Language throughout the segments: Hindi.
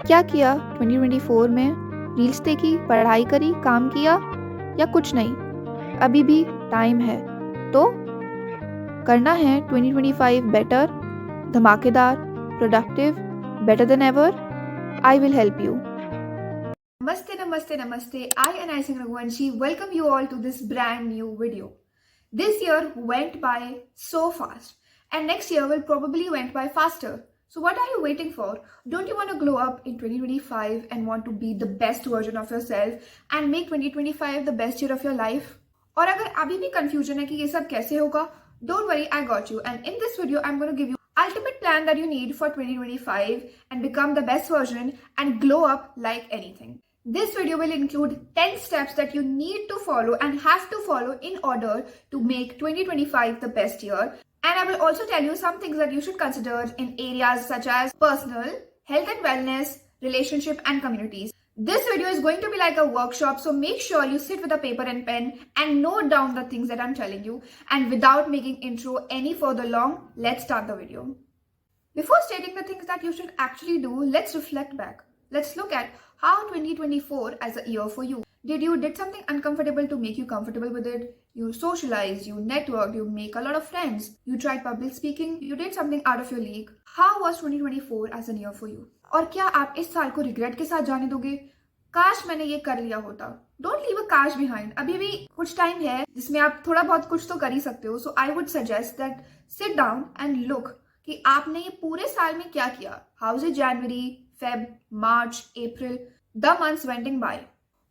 क्या किया 2024 में? रील्स देखी, पढ़ाई करी, काम किया या कुछ नहीं? अभी भी टाइम है। तो करना है 2025 बेटर, धमाकेदार, productive, better than ever. I will help you. Namaste, namaste, namaste. I, Anai Singh Raghuvanshi, welcome you all to this brand new video. This year went by so fast, and next year will probably went by faster. So what are you waiting for? Don't you want to glow up in 2025 and want to be the best version of yourself and make 2025 the best year of your life? और अगर अभी भी confusion है कि ये सब कैसे होगा, don't worry, I got you. And in this video, I'm going to give you ultimate plan that you need for 2025 and become the best version and glow up like anything. This video will include 10 steps that you need to follow and have to follow in order to make 2025 the best year. And I will also tell you some things that you should consider in areas such as personal, health and wellness, relationship and communities. This video is going to be like a workshop, so make sure you sit with a paper and pen and note down the things that I'm telling you. And without making intro any further long, let's start the video. Before stating the things that you should actually do, let's reflect back. Let's look at how 2024 as a year for you. Did something uncomfortable to make you comfortable with it? You socialized, you networked, you make a lot of friends, you tried public speaking, you did something out of your league. How was 2024 as a year for you? और क्या आप इस साल को रिग्रेट के साथ जाने दोगे? काश मैंने ये कर लिया होता. Don't leave a cash behind. अभी भी कुछ टाइम है जिसमें आप थोड़ा बहुत कुछ तो कर ही सकते हो. So I would suggest that sit down and look कि आपने ये पूरे साल में क्या किया. How was it January, Feb, March, April, the months went by.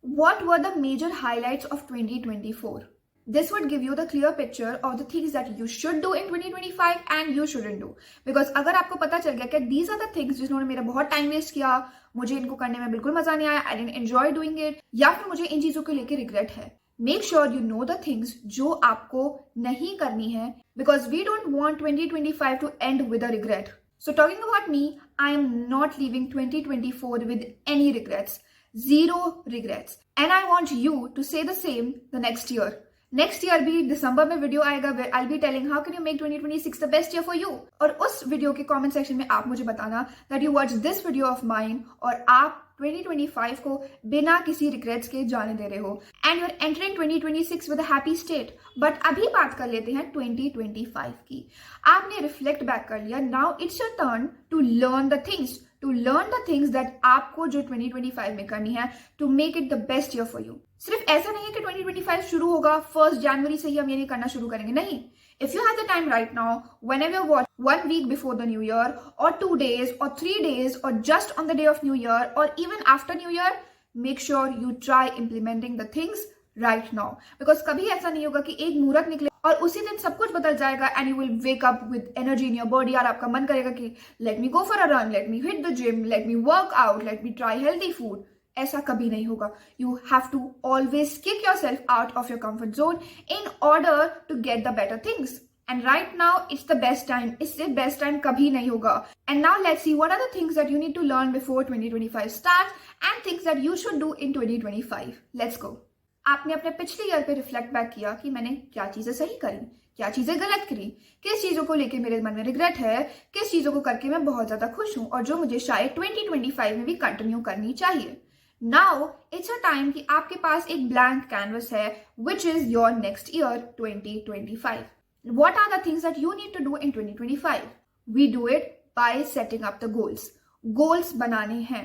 What were the major highlights of 2024? This would give you the clear picture of the things that you should do in 2025 and you shouldn't do. Because अगर आपको पता चल गया कि these are the things जिन्होंने मेरा बहुत टाइम वेस्ट किया, मुझे इनको करने में बिल्कुल मजा नहीं आया, I didn't enjoy doing it, या फिर मुझे इन चीजों को लेके रिग्रेट है. Make sure you know the things जो आपको नहीं करनी है, because we don't want 2025 to end with a regret. So talking about me, I am not leaving 2024 with any regrets. Zero regrets. And I want you to say the same the next year. Next year भी दिसंबर में वीडियो आएगा where I'll be telling how can you make 2026 the best year for you. और उस वीडियो के कमेंट सेक्शन में आप मुझे बताना that you watch this video of mine और आप 2025 को बिना किसी रिग्रेट्स के जाने दे रहे हो and you're entering 2026 with a happy state. But अभी बात कर लेते हैं 2025 की. आपने रिफ्लेक्ट बैक कर लिया. Now it's your turn to learn the things. To learn the things that आपको जो 2025 में करनी है to make it the best year for you. सिर्फ ऐसा नहीं है कि 2025 शुरू होगा 1 जनवरी से ही हम ये नहीं करना शुरू करेंगे. नहीं. If you have the time right now, whenever you watch 1 week before the new year, or 2 days, or 3 days, or just on the day of new year, or even after new year, make sure you try implementing the things right now. Because कभी ऐसा नहीं होगा कि एक मुहूर्त निकले और उसी दिन सब कुछ बदल जाएगा and you will wake up with energy in your body और आपका मन करेगा कि let me go for a run, let me hit the gym, let me work out, let me try healthy food. ऐसा कभी नहीं होगा. You have to always kick yourself out of your comfort zone in order to get the better things. And right now, it's the best time. इससे best time कभी नहीं होगा. And now let's see what are the things that you need to learn before 2025 starts and things that you should do in 2025. Let's go. आपने अपने पिछले ईयर पे रिफ्लेक्ट बैक किया कि मैंने क्या चीजें सही करी, क्या चीजें गलत करी, किस चीजों को लेके मेरे मन में रिग्रेट है, किस चीजों को करके मैं बहुत ज्यादा खुश हूं और जो मुझे शायद 2025 में भी कंटिन्यू करनी चाहिए. नाउ इट्स अ टाइम कि आपके पास एक ब्लैंक कैनवस है which is your next year 2025. What are the things that you need to do in 2025? We do it by setting up the goals. Goals बनाने हैं.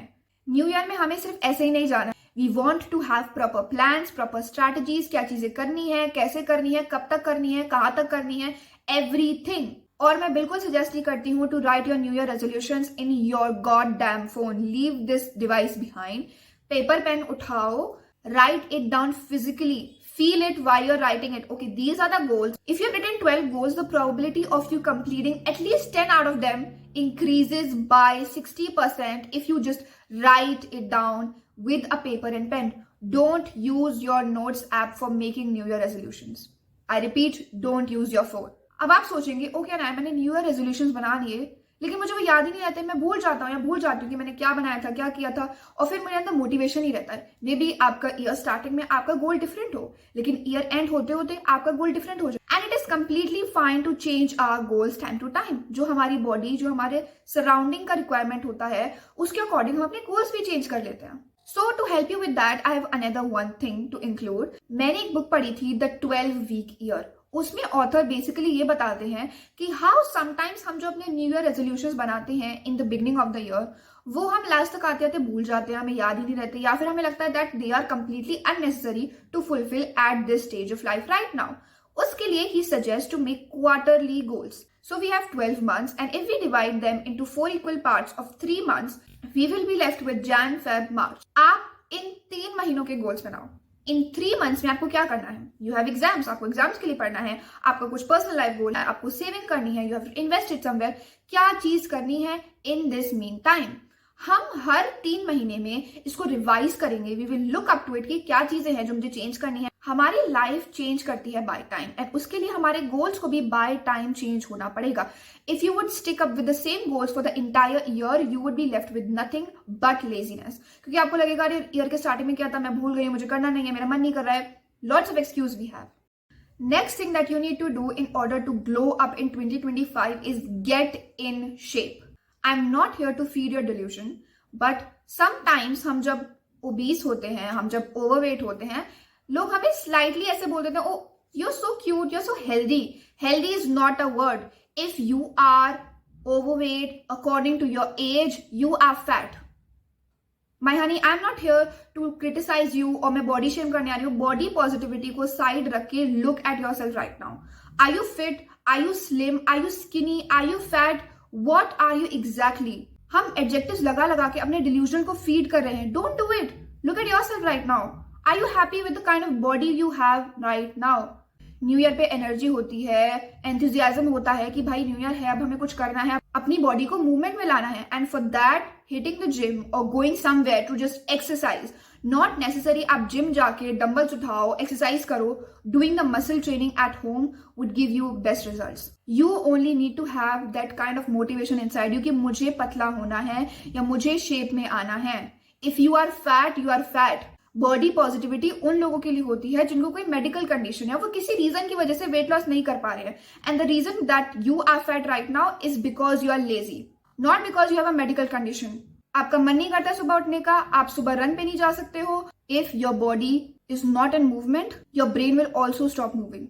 न्यू ईयर में हमें सिर्फ ऐसे ही नहीं जाना. We want to have proper plans, proper strategies, क्या चीजें करनी है, कैसे करनी है, कब तक करनी है, कहाँ तक करनी है, everything. और मैं बिल्कुल सजेस्ट नहीं करती हूँ to write your new year resolutions in your goddamn phone. Leave this device behind. Paper pen उठाओ, write it down physically. Feel it while you're writing it. Okay, these are the goals. If you've written 12 goals, the probability of you completing at least 10 out of them increases by 60% if you just write it down with a paper and pen. Don't use your notes app for making New Year resolutions. I repeat, don't use your phone. अब आप सोचेंगे, ओके ना मैंने न्यू ईयर रेजोल्यूशंस बना लिए, लेकिन मुझे वो याद ही नहीं रहता है, मैं भूल जाता हूँ या भूल जाती हूँ कि मैंने क्या बनाया था, क्या किया था, और फिर मेरे अंदर मोटिवेशन ही रहता है। मे बी आपका ईयर स्टार्टिंग में आपका गोल डिफरेंट हो, लेकिन ईयर एंड होते होते आपका गोल डिफरेंट हो जाए। And it is completely fine to change our goals time to time. जो हमारी बॉडी, जो हमारे सराउंडिंग का रिक्वायरमेंट होता है, उसके अकॉर्डिंग हम अपने गोल्स भी चेंज कर लेते हैं। So to help you with that, I have another one thing to include. मैंने एक बुक पढ़ी थी The 12-Week Year। उसमें ऑथर बेसिकली ये बताते हैं कि हाउ समटाइम्स हम जो अपने न्यू ईयर रेजोल्यूशंस बनाते हैं in the beginning of the year, वो हम लास्ट तक आते आते भूल जाते हैं, हमें याद ही नहीं रहते, या फिर हमें लगता है that they are completely unnecessary to fulfil at this stage of life right now. उसके लिए ही suggest to make quarterly goals. So we have 12 months, and if we divide them into 4 equal parts of 3 months, we will be left with Jan, Feb, March. आप इन 3 महीनों के गोल्स बनाओ। इन 3 मंथ्स में आपको क्या करना है? यू हैव एग्जाम्स, आपको एग्जाम्स के लिए पढ़ना है, आपका कुछ पर्सनल लाइफ गोल है, आपको सेविंग करनी है, you have to invest it somewhere. क्या चीज करनी है इन दिस मीन टाइम? हम हर 3 महीने में इसको रिवाइज करेंगे। We will look up to it कि क्या चीजें हैं जो मुझे चेंज करनी है। हमारी लाइफ चेंज करती है बाय टाइम, एंड उसके लिए हमारे गोल्स को भी बाय टाइम चेंज होना पड़ेगा। If you would stick up with the same goals for the entire year, you would be left with nothing but laziness. क्योंकि आपको लगेगा अरे ईयर के स्टार्टिंग में क्या था, मैं भूल गई, मुझे करना नहीं है, मेरा मन नहीं कर रहा है। Lots of excuse we have. Next thing that you need to do in order to glow up in 2025 is get in shape. I'm not here to feed your delusion, but sometimes हम जब obese होते हैं, हम जब overweight होते हैं, लोग हमें slightly ऐसे बोल देते हैं, oh, you're so cute, you're so healthy. Healthy is not a word. If you are overweight according to your age, you are fat. My honey, I'm not here to criticize you और मैं body shame करने आ रही हूँ। Body positivity को side रख के look at yourself right now. Are you fit? Are you slim? Are you skinny? Are you fat? What are you exactly? हम adjectives लगा लगा के अपने delusion को feed कर रहे हैं। Don't do it. Look at yourself right now. Are you happy with the kind of body you have right now? New year पे एनर्जी होती है, एंथुजियाज्म होता है कि भाई न्यू ईयर है, अब हमें कुछ करना है, अपनी बॉडी को मूवमेंट में लाना है। And for that hitting the gym और going somewhere to just exercise, not necessary आप जिम जाके डंबल्स उठाओ, एक्सरसाइज करो। Doing the muscle training at home would give you best results. You only need to have that kind of motivation inside you कि मुझे पतला होना है या मुझे शेप में आना है। If you are fat, you are fat. Body positivity उन लोगों के लिए होती है जिनको कोई मेडिकल कंडीशन है, वो किसी रीजन की वजह से वेट लॉस नहीं कर पा रहे हैं। And the reason that you are fat right now is because you are lazy, not because you have a medical condition. आपका मन नहीं करता सुबह उठने का, आप सुबह रन पे नहीं जा सकते हो। If your body is not in movement, your brain will also stop moving.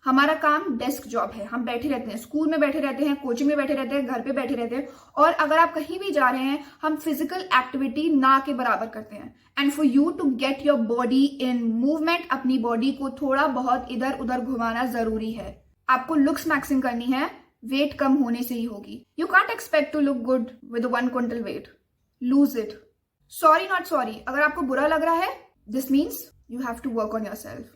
हमारा काम डेस्क जॉब है, हम बैठे रहते हैं, स्कूल में बैठे रहते हैं, कोचिंग में बैठे रहते हैं, घर पे बैठे रहते हैं, और अगर आप कहीं भी जा रहे हैं, हम फिजिकल एक्टिविटी ना के बराबर करते हैं। And for you to get your body in movement, अपनी बॉडी को थोड़ा बहुत इधर उधर घुमाना जरूरी है। आपको लुक्स मैक्सिंग करनी है, वेट कम होने से ही होगी। You can't expect to look good with 1 quintal weight, lose it. Sorry not sorry, अगर आपको बुरा लग रहा है, this means you have to work on yourself.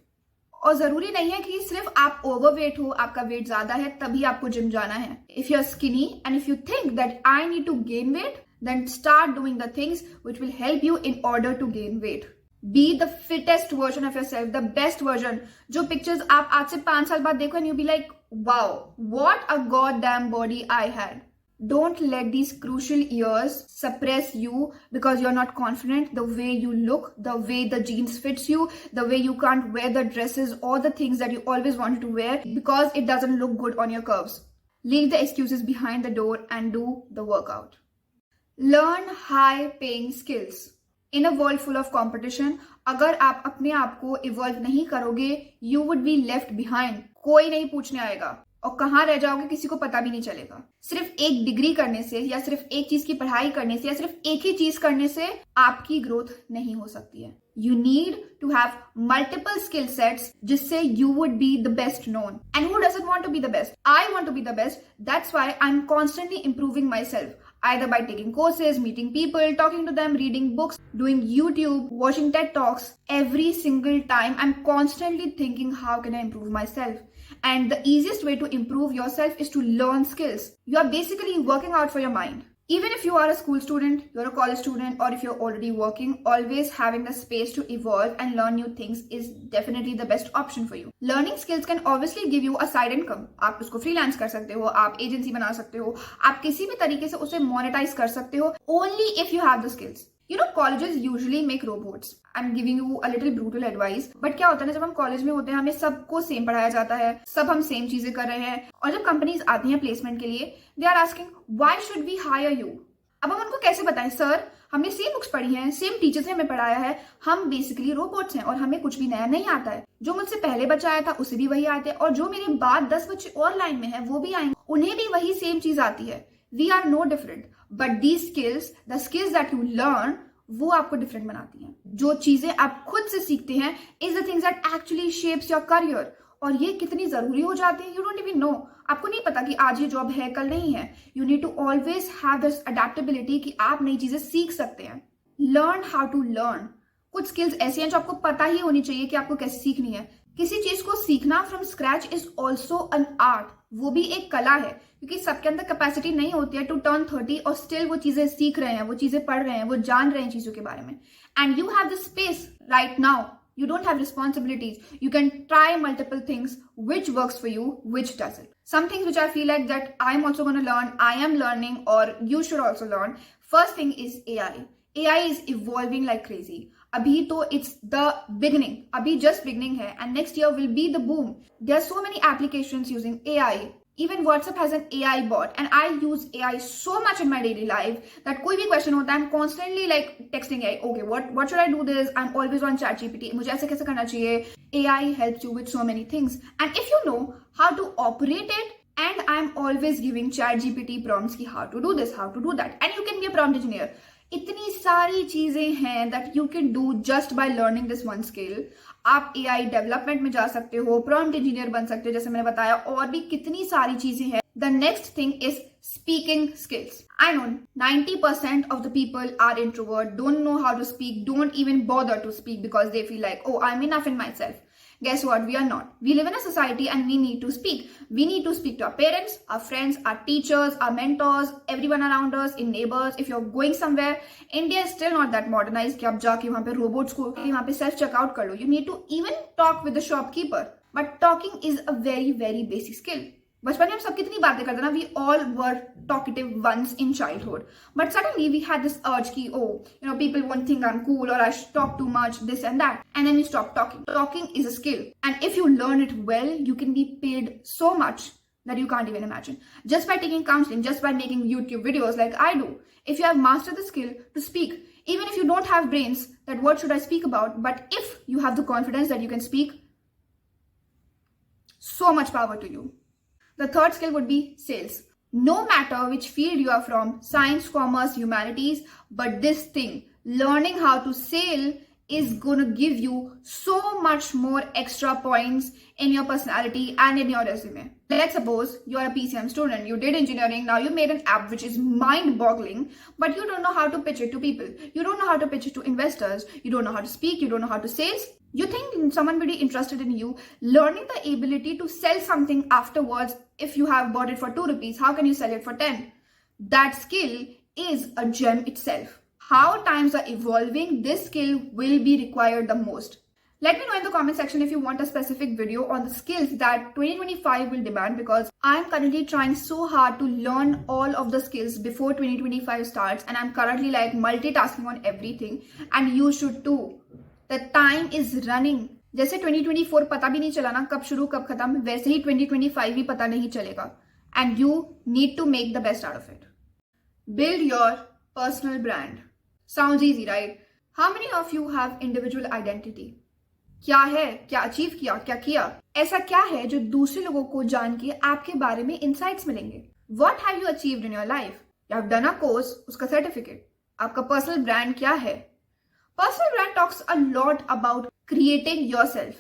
और जरूरी नहीं है कि सिर्फ आप ओवरवेट हो, आपका वेट ज्यादा है तभी आपको जिम जाना है। If you are skinny and if you think that I need to gain weight, then start doing the things which will help you in order to gain weight. Be the fittest version of yourself, the best version. जो pictures आप आज से 5 साल बाद देखो and you'll be like, wow, what a goddamn body I had. Don't let these crucial years suppress you because you're not confident the way you look, the way the jeans fits you, the way you can't wear the dresses or the things that you always wanted to wear because it doesn't look good on your curves. Leave the excuses behind the door and do the workout. Learn high paying skills. In a world full of competition, अगर आप अपने आप को इवॉल्व नहीं करोगे, you would be left behind. कोई नहीं पूछने आएगा और कहाँ रह जाओगे किसी को पता भी नहीं चलेगा। सिर्फ एक डिग्री करने से या सिर्फ एक चीज की पढ़ाई करने से या सिर्फ एक ही चीज करने से आपकी ग्रोथ नहीं हो सकती है। You need to have multiple skill sets जिससे you would be the best known. And who doesn't want to be the best? I want to be the best. That's why I'm constantly improving myself. Either by taking courses, meeting people, talking to them, reading books, doing YouTube, watching TED Talks. Every single time I'm constantly thinking how can I improve myself. And the easiest way to improve yourself is to learn skills. You are basically working out for your mind. Even if you are a school student, you're a college student, or if you're already working, always having the space to evolve and learn new things is definitely the best option for you. Learning skills can obviously give you a side income. आप उसको freelance कर सकते हो, आप agency बना सकते हो, आप किसी भी तरीके से उसे monetize कर सकते हो, only if you have the skills. You know, colleges usually make robots. I'm giving you a little brutal advice. But क्या होता है ना, जब हम कॉलेज में होते हैं हमें सबको सेम पढ़ाया जाता है, सब हम सेम चीजें कर रहे हैं, और जब कंपनीज आती हैं प्लेसमेंट के लिए, they are asking why should we hire you. अब हम उनको कैसे बताएं, सर हमने सेम बुक्स पढ़ी हैं, सेम टीचर्स ने हमें पढ़ाया है, हम बेसिकली रोबोट्स हैं और हमें कुछ भी नया नहीं आता है. जो मुझसे पहले बच्चा आया था उसे भी वही आते हैं, और जो मेरे बाद 10 बच्चे और लाइन में हैं वो भी आएंगे, उन्हें भी वही सेम चीज आती है. We are no different, but these skills, the skills that you learn, वो आपको डिफरेंट बनाती हैं. जो चीजें आप खुद से सीखते हैं is the things that actually shapes your career. और ये कितनी जरूरी हो जाती है, यू डोंट इवन नो. आपको नहीं पता कि आज ये जॉब है कल नहीं है. You need to always have this adaptability कि आप नई चीजें सीख सकते हैं. Learn how to learn. कुछ स्किल्स ऐसी हैं जो आपको पता ही होनी चाहिए कि आपको कैसे सीखनी है. किसी चीज को सीखना from scratch is also an art. वो भी एक कला है, क्योंकि सबके अंदर कैपेसिटी नहीं होती है टू टर्न 30 और स्टिल वो चीजें सीख रहे हैं, वो चीजें पढ़ रहे हैं, वो जान रहे हैं चीजों के बारे में. And you have the space right now. You don't have responsibilities. You can try multiple things, which works for you, which doesn't. Some things which I feel like that I'm also going to learn, I am learning, or you should also learn. First thing is AI. AI is evolving like crazy. Abhi to it's the beginning. Abhi just beginning hai, and next year will be the boom. There are so many applications using AI. Even WhatsApp has an AI bot, and I use AI so much in my daily life that कोई भी question होता है, I'm constantly like texting AI. Okay, what should I do this? I'm always on ChatGPT. मुझे ऐसे कैसे करना चाहिए? AI helps you with so many things, and if you know how to operate it, and I'm always giving ChatGPT prompts कि how to do this, how to do that, and you can be a prompt engineer. इतनी सारी चीजें हैं that you can do just by learning this one skill. आप AI डेवलपमेंट में जा सकते हो, प्रॉम्प्ट इंजीनियर बन सकते हो जैसे मैंने बताया, और भी कितनी सारी चीजें हैं. The next thing is speaking skills. I know 90% of the people are introvert, don't know how to speak, don't even bother to speak because they feel like, oh, I'm enough in myself. Guess what? We are not. We live in a society and we need to speak. We need to speak to our parents, our friends, our teachers, our mentors, everyone around us, in neighbors. If you're going somewhere, India is still not that modernized कि आप जाके वहाँ पे robots को वहाँ पे self checkout कर लो. You need to even talk with the shopkeeper. But talking is a very, very basic skill. बचपन में हम सब कितनी बातें करते ना, we all were talkative once in childhood, but suddenly we had this urge कि oh, you know, people won't think I'm cool or I talk too much, this and that, and then you stop talking. Talking is a skill, and if you learn it well, you can be paid so much that you can't even imagine. Just by taking counseling, just by making YouTube videos like I do, if you have mastered the skill to speak, even if you don't have brains, that what should I speak about, but if you have the confidence that you can speak, so much power to you. The third skill would be sales. No matter which field you are from, science, commerce, humanities, but this thing, learning how to sell is going to give you so much more extra points in your personality and in your resume. Let's suppose you're a PCM student, you did engineering, now you made an app which is mind-boggling, but you don't know how to pitch it to people. You don't know how to pitch it to investors. You don't know how to speak. You don't know how to sales. You think someone will be interested in you. Learning the ability to sell something afterwards, if you have bought it for 2 rupees, how can you sell it for 10? That skill is a gem itself. How times are evolving, this skill will be required the most. Let me know in the comment section if you want a specific video on the skills that 2025 will demand, because I'm currently trying so hard to learn all of the skills before 2025 starts, and I'm currently like multitasking on everything, and you should too. The time is running. जैसे 2024 पता भी नहीं चला ना कब शुरू कब खत्म, वैसे ही 2025 भी पता नहीं चलेगा. And you need to make the best out of it. Build your personal brand. Sounds easy, right? How many of you have individual identity? क्या है, क्या अचीव किया, क्या किया, ऐसा क्या है जो दूसरे लोगों को जान के आपके बारे में इंसाइट्स मिलेंगे. What have you achieved in your life? You have done a course, उसका सर्टिफिकेट. आपका पर्सनल ब्रांड क्या है? Personal brand talks a lot about creating yourself.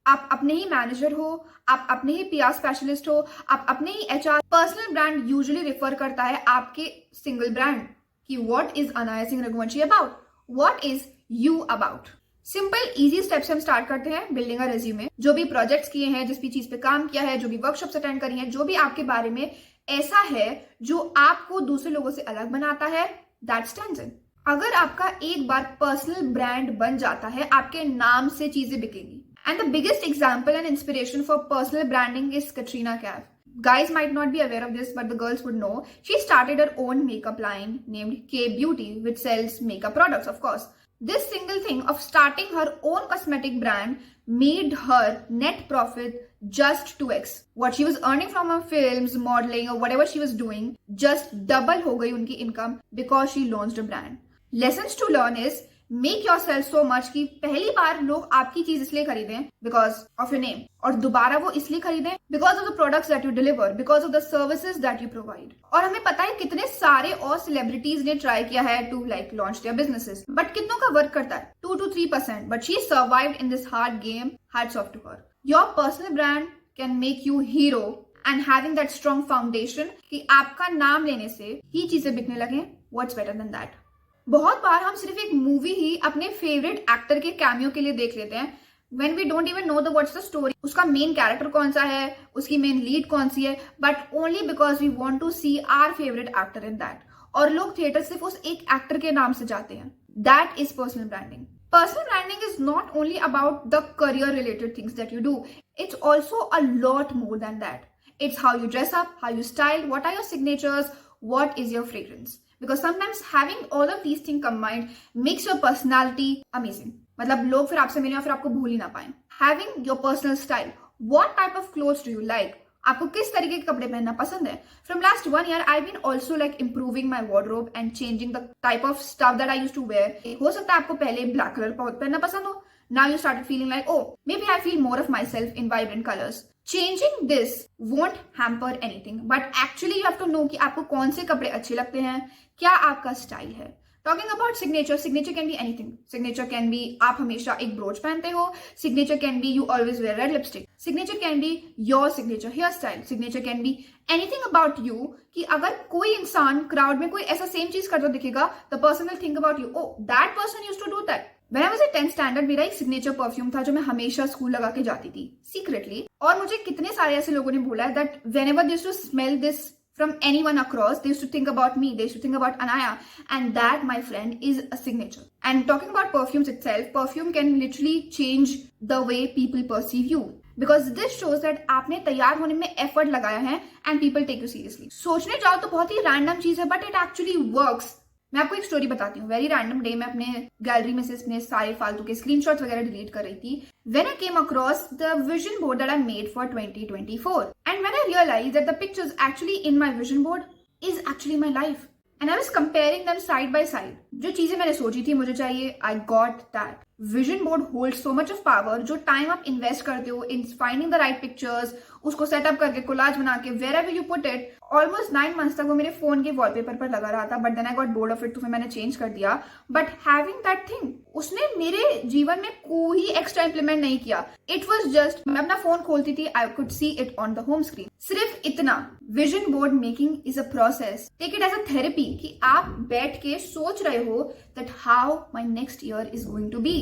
आप अपने ही मैनेजर हो, आप अपने ही पीआर स्पेशलिस्ट हो, आप अपने ही HR. Personal brand usually refer करता है आपके सिंगल ब्रांड कि what is Anaya Singh Raghuvanshi about, what is you about. Simple easy step से हम स्टार्ट करते हैं बिल्डिंग अ रेज्यूमे. जो भी प्रोजेक्ट्स किए हैं, जिस भी चीज पे काम किया है, जो भी वर्कशॉप्स अटेंड करी हैं, जो भी आपके बारे में ऐसा है जो आपको दूसरे लोगों से अलग बनाता है, दैट स्टैंड्स इन। अगर आपका एक बार पर्सनल ब्रांड बन जाता है, आपके नाम से चीजें बिकेंगी। And the biggest example and inspiration for personal branding is Katrina Kaif. Guys might not be aware of this, but the girls would know. She started her own makeup line named K Beauty, which sells makeup products, of course. This single thing of starting her own cosmetic brand made her net profit just 2x. What she was earning from her films, modeling, or whatever she was doing, just double हो गई उनकी income because she launched a brand. Lessons to learn is make your self so much कि पहली बार लोग आपकी चीज इसलिए खरीदें बिकॉज ऑफ योर नेम, और दोबारा वो इसलिए खरीदें because of the products that you deliver, because of the services that you provide. और हमें पता है कितने सारे और सेलिब्रिटीज ने ट्राई किया है to like launch their businesses, but कितनों का वर्क करता है 2 to 3%, but she survived in this hard game. Hats off to her. Your personal brand can make you hero and having that strong foundation कि आपका नाम लेने से ही चीजें बिकने लगे, व्हाट्स बेटर देन दैट। बहुत बार हम सिर्फ एक मूवी ही अपने फेवरेट एक्टर के कैमियो के लिए देख लेते हैं, when we don't even know the what's the story, उसका मेन कैरेक्टर कौन सा है, उसकी मेन लीड कौन सी है, but only because we want to see our favourite actor in that. और लोग थिएटर सिर्फ उस एक एक्टर के नाम से जाते हैं। That is personal branding. Personal branding is not only about the career related things that you do, it's also a lot more than that. It's how you dress up, how you style, what are your signatures, what is your fragrance. Because sometimes having all of these things combined makes your personality amazing. मतलब लोग फिर आपसे मिलें और फिर आपको भूल ही ना पाएं। Having your personal style. What type of clothes do you like? आपको किस तरीके के कपड़े पहनना पसंद है? From last 1 year, I've been also like improving my wardrobe and changing the type of stuff that I used to wear. हो सकता है आपको पहले black color पहनना पसंद हो. Now you started feeling like, oh, maybe I feel more of myself in vibrant colors. Changing this won't hamper anything, but actually you have to know कि आपको कौन से कपड़े अच्छे लगते हैं, क्या आपका स्टाइल है। Talking about signature, signature can be anything. Signature can be आप हमेशा एक ब्रोच पहनते हो. Signature can be you always wear red lipstick. Signature can be your signature hairstyle. Signature can be anything about you कि अगर कोई इंसान क्राउड में कोई ऐसा सेम चीज करता दिखेगा, the person will think about you. Oh, that person used to do that. When I was at 10th standard, मेरा एक सिग्नेचर परफ्यूम था जो मैं हमेशा स्कूल लगा के जाती थी सीक्रेटली। और मुझे कितने सारे ऐसे लोगों ने बोला है that whenever they used to smell this from anyone across, they used to think about me, they used to think about Anaya, and that, my friend, is a signature. And talking about perfumes itself, perfume can literally change the way people perceive you. Because this shows that आपने तैयार होने में effort लगाया है and people take you seriously. सोचने जाओ तो बहुत ही random चीज है, but it actually works. मैं आपको एक स्टोरी बताती हूँ। वेरी रैंडम डे मैं अपने गैलरी में से अपने सारे फालतू के स्क्रीनशॉट्स वगैरह डिलीट कर रही थी when I came across the vision board that I made for 2024 and when I realise that the pictures actually in my vision board is actually my life and I was comparing them side by side. जो चीजें मैंने सोची थी मुझे चाहिए, I got that. Vision board hold so much of power. जो टाइम आप इन्वेस्ट करते हो in finding the right pictures, उसको सेटअप करके कोलाज बना के wherever you put it, almost 9 months तक वो मेरे फोन के वॉलपेपर पर लगा रहा था, but then I got bored of it तो फिर मैंने चेंज कर दिया। बट हैविंग दैट थिंग, उसने मेरे जीवन में कोई एक्स्ट्रा इंप्लीमेंट नहीं किया। इट वॉज जस्ट मैं अपना फोन खोलती थी, I could see it on the home screen. सिर्फ इतना। Vision board making is a process. Take it as a therapy कि आप बैठ के सोच रहे हो that how my next year is going to be.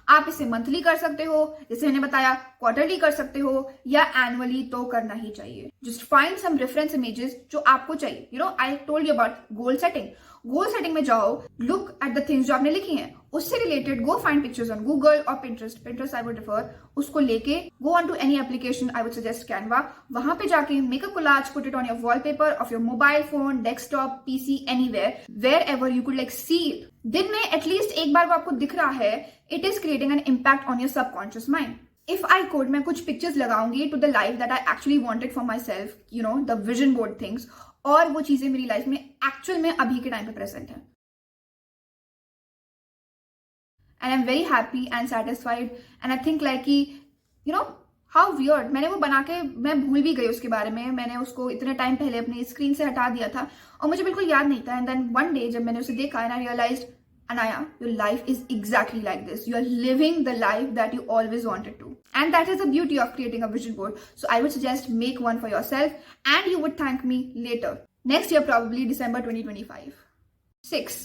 आप इसे मंथली कर सकते हो, जैसे मैंने बताया क्वार्टरली कर सकते हो, या एनुअली तो करना ही चाहिए। Just find some reference images जो आपको चाहिए। You know, I told you about goal setting. Goal setting में जाओ, लुक एट द थिंग्स जो आपने लिखी हैं, उससे related go find pictures on Google और पिंटरेस्ट आई वुड रेफर। उसको लेके go on to any application, I would suggest Canva. वहां पे जाके make a collage, put it on your wallpaper of your mobile phone, desktop, PC, anywhere, wherever you could like see it. दिन में एटलीस्ट एक बार वो आपको दिख रहा है, it is creating an impact on your subconscious mind. If I could, मैं कुछ पिक्चर्स लगाऊंगी to the life that I actually wanted for myself, you know, the vision board things, और वो चीजें मेरी लाइफ में एक्चुअल में अभी के टाइम पे प्रेजेंट है। And I am very happy and satisfied and I think like कि यू नो हाउ वियर्ड, मैंने वो बना के मैं भूल भी गई उसके बारे में। मैंने उसको इतने टाइम पहले अपनी स्क्रीन से हटा दिया था और मुझे बिल्कुल याद नहीं था। एंड देन वन डे जब मैंने उसे देखा and I realised, Anaya, your life is exactly like this. You are living the life that you always wanted to. And that is the beauty of creating a vision board. So I would suggest make one for yourself and you would thank me later. Next year, probably December 2025. 6.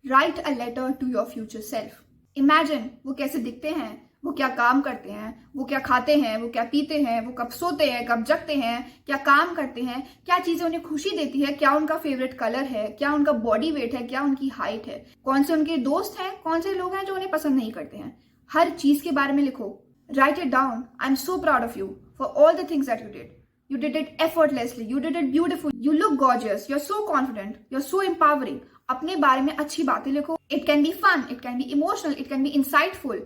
Write a letter to your future self. Imagine वो कैसे दिखते हैं वो क्या काम करते हैं, वो क्या खाते हैं, वो क्या पीते हैं, वो कब सोते हैं, कब जगते हैं, क्या काम करते हैं, क्या चीजें उन्हें खुशी देती है, क्या उनका फेवरेट कलर है, क्या उनका बॉडी वेट है, क्या उनकी हाइट है, कौन से उनके दोस्त हैं, कौन से लोग हैं जो उन्हें पसंद नहीं करते हैं। हर चीज के बारे में लिखो। Right it down. I am so proud of you for all the things that you did. You did it effortlessly. You did it beautiful. You look gorgeous. You're so confident. You're so empowering. अपने बारे में अच्छी बातें लिखो. It can be fun. It can be emotional. It can be insightful.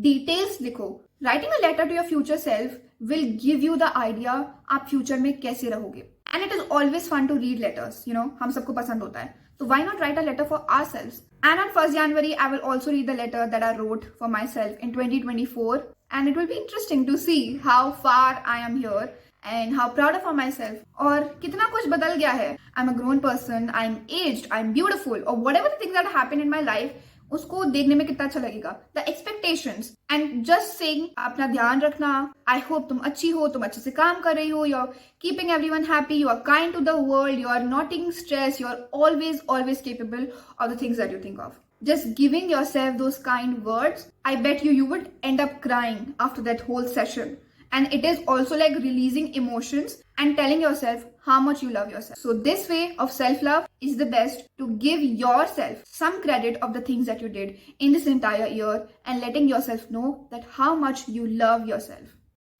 Details लिखो. Writing a letter to your future self will give you the idea आप future में कैसे रहोगे. And it is always fun to read letters. You know, हम सबको पसंद होता है. So why not write a letter for ourselves? And on 1st January, I will also read the letter that I wrote for myself in 2024. And it will be interesting to see how far I am here. And how proud of myself. और कितना कुछ बदल गया है. I'm a grown person, I'm aged, I'm beautiful, or whatever the things that happen in my life, उसको देखने में कितना अच्छा लगेगा. The expectations and just saying अपना ध्यान रखना. I hope तुम अच्छी हो, तुम अच्छे से काम कर रही हो, you're keeping everyone happy, you are kind to the world, you are not taking stress, you are always capable of the things that you think of. Just giving yourself those kind words, I bet you would end up crying after that whole session. And it is also like releasing emotions and telling yourself how much you love yourself. So this way of self-love is the best to give yourself some credit of the things that you did in this entire year and letting yourself know that how much you love yourself.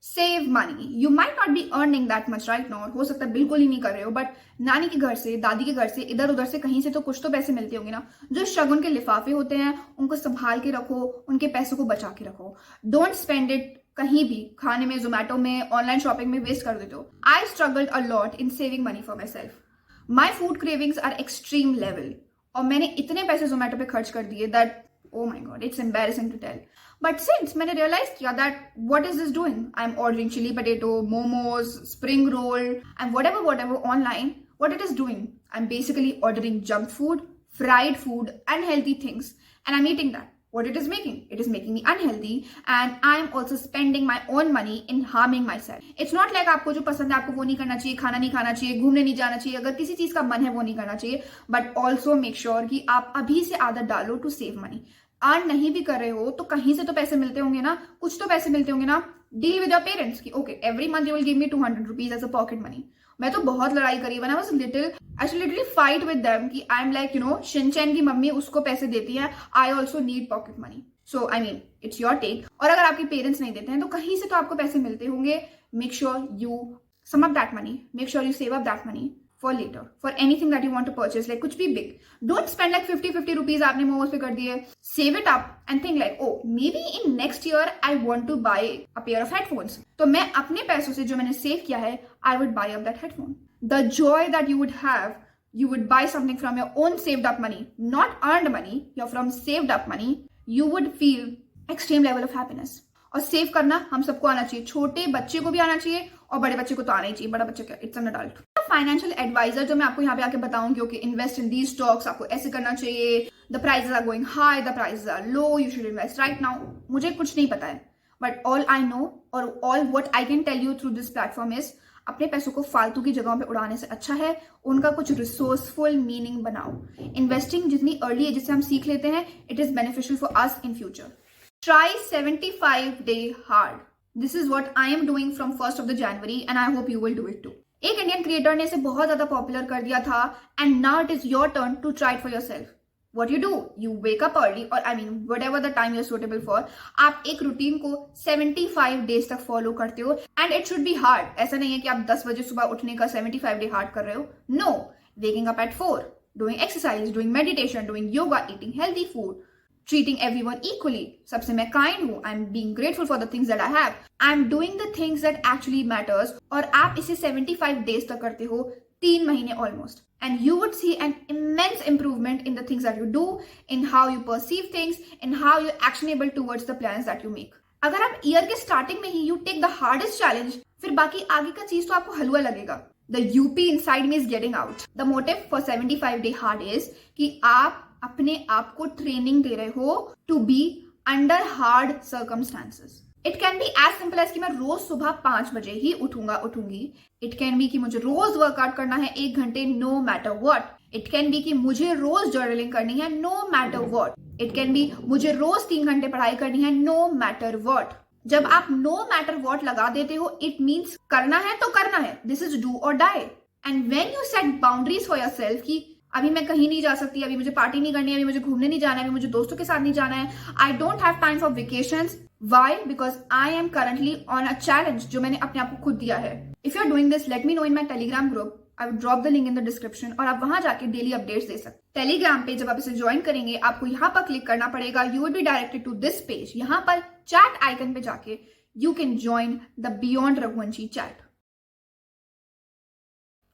Save money. You might not be earning that much right now. हो सकता है बिल्कुल ही नहीं कर रहे हो, बट नानी के घर से, दादी के घर से, इधर उधर से कहीं से तो कुछ तो पैसे मिलते होंगे ना. जो शगुन के लिफाफे होते हैं उनको संभाल के रखो, उनके पैसों को बचा के रखो. डोंट स्पेंड इट कहीं भी, खाने में, जोमेटो में, ऑनलाइन शॉपिंग में वेस्ट कर देते हो. I struggled a lot in saving money for myself. My food cravings are extreme level और मैंने इतने पैसे जोमेटो पे खर्च कर दिए that oh my god, it's embarrassing to tell. But since मैंने realized किया that what is this doing? I'm ordering chili potato, momos, spring roll, and whatever online. What it is doing? I'm basically ordering junk food, fried food, unhealthy things, and I'm eating that. What it is making? It is making me unhealthy, and I'm also spending my own money in harming myself. It's not like आपको जो पसंद है आपको वो नहीं करना चाहिए, खाना नहीं खाना चाहिए, घूमने नहीं जाना चाहिए. अगर किसी चीज का मन है वो नहीं करना चाहिए, but also make sure कि आप अभी से आदत डालो to save money. अर्न नहीं भी कर रहे हो तो कहीं से तो पैसे मिलते होंगे ना, कुछ तो पैसे मिलते होंगे ना. डील विद योर पेरेंट्स की okay every month you will give me 200 rupees as a pocket money. मैं तो बहुत लड़ाई करी. When I was little I should literally fight with them कि आई एम लाइक शिनचैन की मम्मी उसको पैसे देती है, I also need pocket money. So I mean it's your take. और अगर आपके पेरेंट्स नहीं देते हैं तो कहीं से तो आपको पैसे मिलते होंगे. Make sure you sum up that money, make sure you save up that money for later, for anything that you want to purchase, like कुछ भी big. Don't spend like 50 rupees आपने मोमोज पे कर दिए. Save it up and think like, oh, maybe in next year I want to buy a pair of headphones. तो मैं अपने पैसों से जो मैंने सेव किया है, I would buy up that headphone. The joy that you would have, you would buy something from your own saved up money, not earned money, you're from saved up money, you would feel extreme level of happiness. और सेव करना हम सबको आना चाहिए. छोटे बच्चे को भी आना चाहिए और बड़े बच्चे को तो आना ही चाहिए. बड़ा बच्चा क्या, it's an adult. Financial advisor जो मैं आपको यहाँ पे आके बताऊंगी, okay invest in these stocks, आपको ऐसे करना चाहिए, the prices are going high, the prices are low, you should invest right now. मुझे कुछ नहीं पता है, बट ऑल आई नो और all what I can tell you through this platform is अपने पैसों को फालतू की जगहों पे उड़ाने से अच्छा है उनका कुछ रिसोर्सफुल मीनिंग बनाओ. इन्वेस्टिंग जितनी अर्ली एज से हम सीख लेते हैं, it is beneficial for us in future. Try 75 day hard. This is what I am doing from 1st of the January and I hope you will do it too. एक इंडियन क्रिएटर ने इसे बहुत ज्यादा पॉपुलर कर दिया था and now it is your turn to try it for yourself. What you do? You wake up early or I mean whatever the time you're suitable for. आप एक रूटीन को 75 days तक फॉलो करते हो and it should be hard. ऐसा नहीं है कि आप 10 बजे सुबह उठने का 75 day hard कर रहे हो. No. Waking up at 4, doing exercise, doing meditation, doing yoga, eating healthy food. Treating everyone equally. सबसे मैं kind हूँ. I'm being grateful for the things that I have. I'm doing the things that actually matters. और आप इसे 75 days तक करते हो, 3 महीने almost. And you would see an immense improvement in the things that you do, in how you perceive things, in how you're actionable towards the plans that you make. अगर आप ईयर के स्टार्टिंग में ही you take the hardest challenge, फिर बाकी आगे का चीज तो आपको हलवा लगेगा. The UP inside me is getting out. The motive for 75 day hard is कि आप अपने आप को ट्रेनिंग दे रहे हो to be under hard circumstances. It can be as simple as कि मैं रोज सुबह 5 बजे ही उठूंगी. इट कैन बी कि मुझे रोज वर्कआउट करना है 1 घंटे no matter what. It can be कि मुझे रोज जर्नलिंग करनी है no matter what. It can be मुझे रोज 3 घंटे पढ़ाई करनी है नो मैटर व्हाट. जब आप नो मैटर व्हाट लगा देते हो, इट मीन्स करना है तो करना है. दिस इज डू और die. And when you set boundaries for yourself कि अभी मैं कहीं नहीं जा सकती, अभी मुझे पार्टी नहीं करनी है, अभी मुझे घूमने नहीं जाना है, अभी मुझे दोस्तों के साथ नहीं जाना है, I don't have time for vacations. Why? Because I am currently on a challenge जो मैंने अपने आप को खुद दिया है. If you are doing this, let me know in my Telegram group. I will drop the link in the description और आप वहां जाके डेली अपडेट्स दे सकते. टेलीग्राम पे जब आप इसे ज्वाइन करेंगे, आपको यहाँ पर क्लिक करना पड़ेगा. You will be directed to this page. यहाँ पर चैट आइकन पे जाके you can join the Beyond Raghuvanshi chat.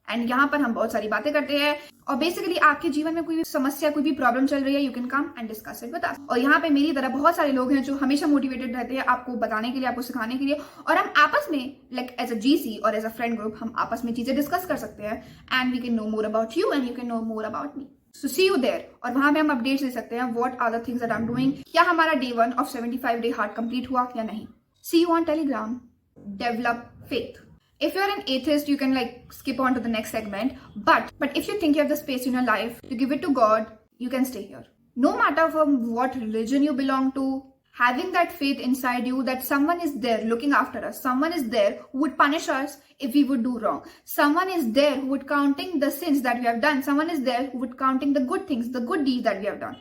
And यहाँ पर हम बहुत सारी बातें करते हैं और बेसिकली आपके जीवन में कोई भी समस्या, कोई भी प्रॉब्लम चल रही है, you can come and discuss it with us. और यहाँ पे मेरी तरह बहुत सारे लोग हैं जो हमेशा मोटिवेटेड रहते हैं आपको बताने के लिए, आपको सिखाने के लिए. और हम आपस में लाइक एज अ जीसी और एज अ फ्रेंड ग्रुप हम आपस में चीजें डिस्कस कर सकते हैं. And we can know more about you and you can know more about me. So see you there. और वहां पे हम अपडेट्स ले सकते हैं. What are the things that I am doing. क्या हमारा day 1 of 75 day hard complete हुआ या नहीं. See you on Telegram. Develop faith. If you're an atheist, you can like skip on to the next segment. But if you think you have the space in your life to give it to God, you can stay here. No matter from what religion you belong to, having that faith inside you that someone is there looking after us, someone is there who would punish us if we would do wrong, someone is there who would counting the sins that we have done, someone is there who would counting the good things, the good deeds that we have done.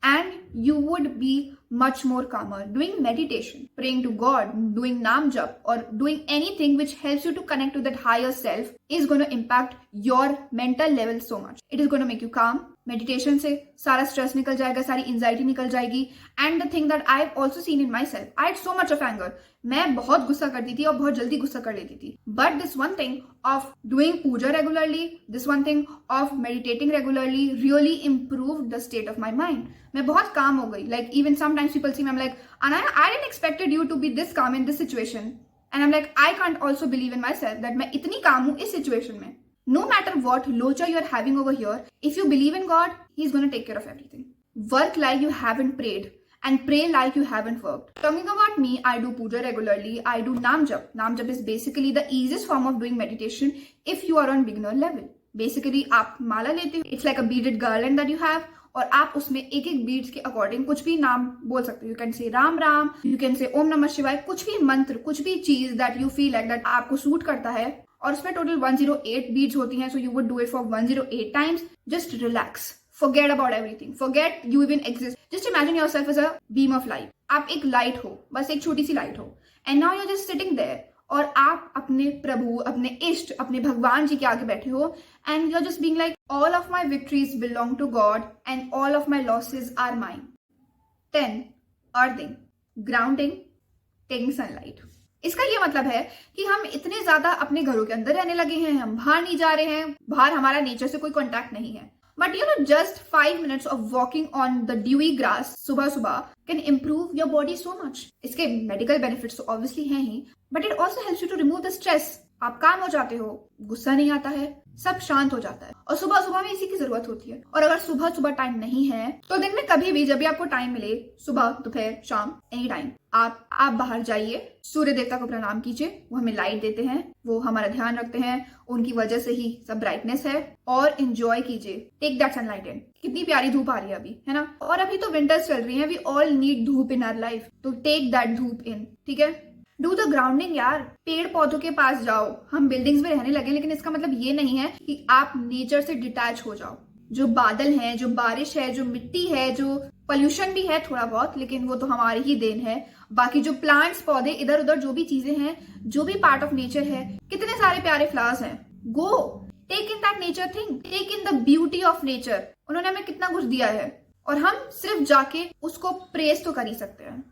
And you would be much more calmer. Doing meditation, praying to God, doing Naam Jap, or doing anything which helps you to connect to that higher self is going to impact your mental level so much. It is going to make you calm. Meditation से सारा stress निकल जाएगा, सारी anxiety निकल जाएगी. And the thing that I've also seen in myself, I had so much of anger. मैं बहुत गुस्सा करती थी और बहुत जल्दी गुस्सा कर लेती थी. But this one thing of doing puja regularly, this one thing of meditating regularly really improved the state of my mind. मैं बहुत calm हो गई. Like even sometimes people see me, I'm like, Anaya, I didn't expected you to be this calm in this situation. And I'm like, I can't also believe in myself that मैं इतनी calm हूँ इस situation में. No matter what locha you're having over here, if you believe in God, He's going to take care of everything. Work like you haven't prayed and pray like you haven't worked. Talking about me, I do puja regularly. I do Naam Jap. Naam Jap is basically the easiest form of doing meditation if you are on beginner level. Basically, आप माला लेते हो. It's like a beaded garland that you have. और आप उसमें एक एक बीड्स के अकॉर्डिंग कुछ भी नाम बोल सकते हो. You can say Ram Ram, you can say ओम नमः शिवाय, कुछ भी मंत्र, कुछ भी चीज that you feel like that आपको सूट करता है. और उसमें टोटल 108 बीड्स होती हैं. So you would do it for 108 times. Just relax, forget about everything, forget you even exist. Just imagine yourself as a beam of light. आप एक लाइट हो, बस एक छोटी सी लाइट हो. And now you're just sitting there. और आप अपने प्रभु, अपने इष्ट, अपने भगवान जी के आगे बैठे हो. And you're just being like, all of my victories belong to God and all of my losses are mine. 10. Earthing, grounding, taking sunlight. इसका ये मतलब है कि हम इतने ज्यादा अपने घरों के अंदर रहने लगे हैं, हम बाहर नहीं जा रहे हैं, बाहर हमारा नेचर से कोई कॉन्टैक्ट नहीं है. But you know, just 5 minutes of walking on the dewy grass सुबह सुबह can improve your body so much. इसके medical benefits तो obviously हैं ही, but it also helps you to remove the stress. आप काम हो जाते हो, गुस्सा नहीं आता है, सब शांत हो जाता है. और सुबह सुबह में इसी की जरूरत होती है. और अगर सुबह सुबह टाइम नहीं है तो दिन में कभी भी जब भी आपको टाइम मिले, सुबह, दोपहर, शाम, एनी टाइम, आप बाहर जाइए, सूर्य देवता को प्रणाम कीजिए. वो हमें लाइट देते हैं, वो हमारा ध्यान रखते हैं, उनकी वजह से ही सब ब्राइटनेस है. और एंजॉय कीजिए. Take that sunlight in. कितनी प्यारी धूप आ रही है अभी, है ना. और अभी तो विंटर्स चल रही है. वी ऑल नीड धूप इन आवर लाइफ. तो टेक दैट धूप इन. ठीक है. डू द ग्राउंडिंग यार. पेड़ पौधों के पास जाओ. हम बिल्डिंग्स में रहने लगे, लेकिन इसका मतलब ये नहीं है कि आप नेचर से डिटैच हो जाओ. जो बादल हैं, जो बारिश है, जो मिट्टी है, जो पोल्यूशन भी है थोड़ा बहुत, लेकिन वो तो हमारी ही देन है. बाकी जो प्लांट्स, पौधे, इधर उधर जो भी चीजें हैं, जो भी पार्ट ऑफ नेचर है, कितने सारे प्यारे फ्लावर्स हैं. Go take in that nature thing. Take in the beauty of nature. उन्होंने हमें कितना कुछ दिया है और हम सिर्फ जाके उसको प्रेज तो कर ही सकते हैं.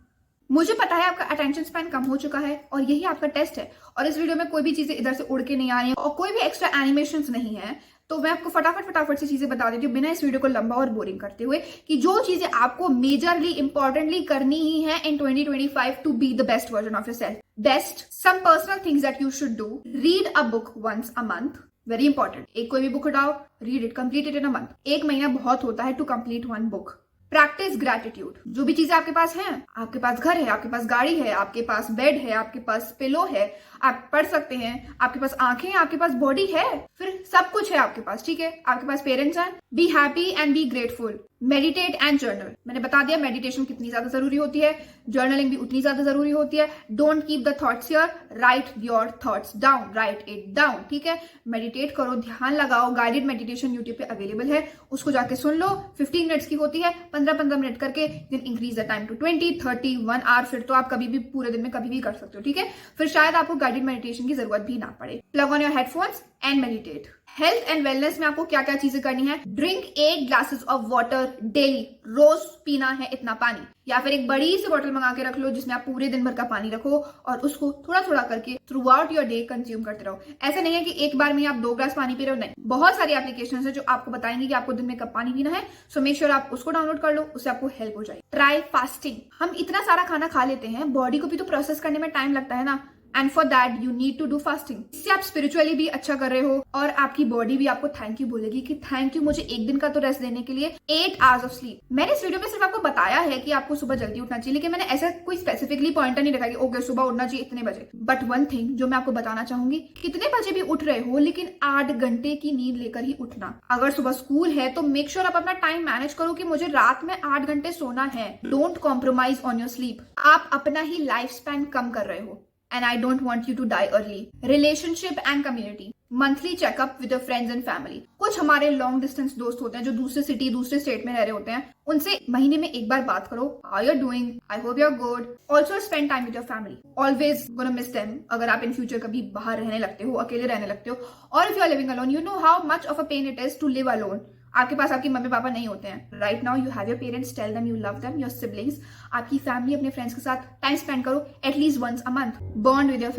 मुझे पता है आपका अटेंशन स्पैन कम हो चुका है और यही आपका टेस्ट है. और इस वीडियो में कोई भी चीजें इधर से उड़ के नहीं आ रही है और कोई भी एक्स्ट्रा एनिमेशंस नहीं है. तो मैं आपको फटाफट से चीजें बता देती हूँ बिना इस वीडियो को लंबा और बोरिंग करते हुए, कि जो चीजें आपको मेजरली इंपॉर्टेंटली करनी ही है in 2025 to be the best version of yourself. Best, some personal things that you should do. Read a book once a month. Very important. एक कोई भी बुक उठाओ, read it, complete it in a month. एक महीना बहुत होता है to complete one book. Practice gratitude. जो भी चीजें आपके पास हैं, आपके पास घर है, आपके पास गाड़ी है, आपके पास बेड है, आपके पास पिलो है, आप पढ़ सकते हैं, आपके पास आंखें हैं, आपके पास बॉडी है, फिर सब कुछ है आपके पास, ठीक है। आपके पास पेरेंट्स हैं। Be happy and be grateful. Meditate and journal. मैंने बता दिया मेडिटेशन कितनी ज्यादा जरूरी होती है, जर्नलिंग भी उतनी ज्यादा जरूरी होती है। Don't keep the thoughts here, right your thoughts down, right it down, ठीक है। मेडिटेट करो, ध्यान लगाओ। गाइडेड मेडिटेशन यूट्यूब पे अवेलेबल है, उसको जाके सुन लो। 15 मिनट्स की होती है, 15-15 मिनट करके then increase the time to 20, 30, 1 hour. फिर तो आप कभी भी पूरे दिन में कभी भी कर सकते हो, ठीक है। फिर शायद आपको गाइडेड मेडिटेशन की जरूरत भी ना पड़े। Plug on your headphones and meditate. Health and wellness में आपको क्या क्या चीजें करनी है। Drink 8 glasses of water daily, रोज पीना है इतना पानी। या फिर एक बड़ी सी बोतल मंगा के रख लो जिसमें आप पूरे दिन भर का पानी रखो और उसको थोड़ा थोड़ा करके through out your day consume करते रहो। ऐसा नहीं है कि एक बार में आप 2 ग्लास पानी पी रहे हो, नहीं। बहुत सारी एप्लीकेशन है जो आपको बताएंगे कि आपको दिन में कब पानी पीना है। सो मेक श्योर आप उसको डाउनलोड कर लो, उससे आपको हेल्प हो जाए। Try fasting. हम इतना सारा खाना खा लेते हैं, बॉडी को भी तो प्रोसेस करने में टाइम लगता है ना, and for that you need to do fasting. इससे आप स्पिरिचुअली भी अच्छा कर रहे हो और आपकी बॉडी भी आपको थैंक यू बोलेगी कि थैंक यू मुझे एक दिन का तो रेस्ट देने के लिए। 8 आवर्स ऑफ स्लीप। मैंने इस वीडियो में सिर्फ आपको बताया है कि आपको सुबह जल्दी उठना चाहिए, लेकिन मैंने ऐसा कोई स्पेसिफिकली पॉइंटर नहीं रखा कि ओके सुबह उठना चाहिए इतने बजे। बट वन थिंग जो मैं आपको बताना चाहूंगी, कितने बजे भी उठ रहे हो लेकिन 8 घंटे की नींद लेकर ही उठना। अगर सुबह स्कूल है तो मेक श्योर आप अपना टाइम मैनेज करो कि मुझे रात में 8 घंटे सोना है। Don't compromise on your sleep. आप अपना ही लाइफ स्पैन कम कर रहे हो and I don't want you to die early. Relationship and community. Monthly checkup with your friends and family. कुछ हमारे लॉन्ग डिस्टेंस दोस्त होते हैं जो दूसरे सिटी दूसरे स्टेट में रह रहे होते हैं, उनसे महीने में एक बार बात करो। How you're doing? I hope you're good. Also spend time with your family. Always gonna miss them. अगर आप इन फ्यूचर कभी बाहर रहने लगते हो, अकेले रहने लगते हो, और if you are living alone, you know how much of a pain it is to live alone. आपके पास आपकी मम्मी पापा नहीं होते हैं। Right now you have your parents, tell them you love them, your siblings. आपकी फैमिली, अपने फ्रेंड्स के साथ टाइम स्पेंड करो at least once a month. Bond with your